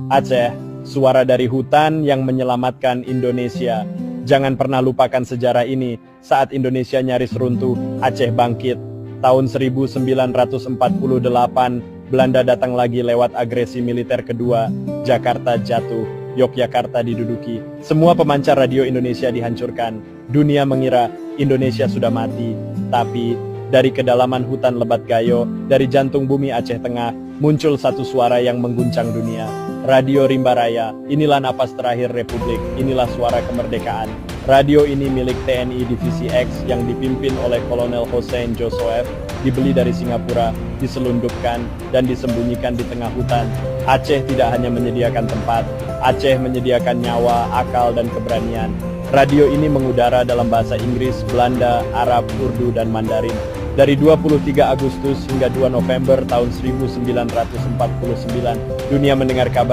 Aceh, suara dari hutan yang menyelamatkan Indonesia. Jangan pernah lupakan sejarah ini. Saat Indonesia nyaris runtuh, Aceh bangkit. Tahun 1948, Belanda datang lagi lewat agresi militer kedua. Jakarta jatuh, Yogyakarta diduduki. Semua pemancar radio Indonesia dihancurkan. Dunia mengira Indonesia sudah mati. Tapi dari kedalaman hutan lebat Gayo, dari jantung bumi Aceh Tengah, muncul satu suara yang mengguncang dunia. Radio Rimba Raya, inilah napas terakhir Republik, inilah suara kemerdekaan. Radio ini milik TNI Divisi X yang dipimpin oleh Kolonel Hossein Joseph, dibeli dari Singapura, diselundupkan, dan disembunyikan di tengah hutan. Aceh tidak hanya menyediakan tempat, Aceh menyediakan nyawa, akal, dan keberanian. Radio ini mengudara dalam bahasa Inggris, Belanda, Arab, Urdu, dan Mandarin. Dari 23 Agustus hingga 2 November tahun 1949, dunia mendengar kabar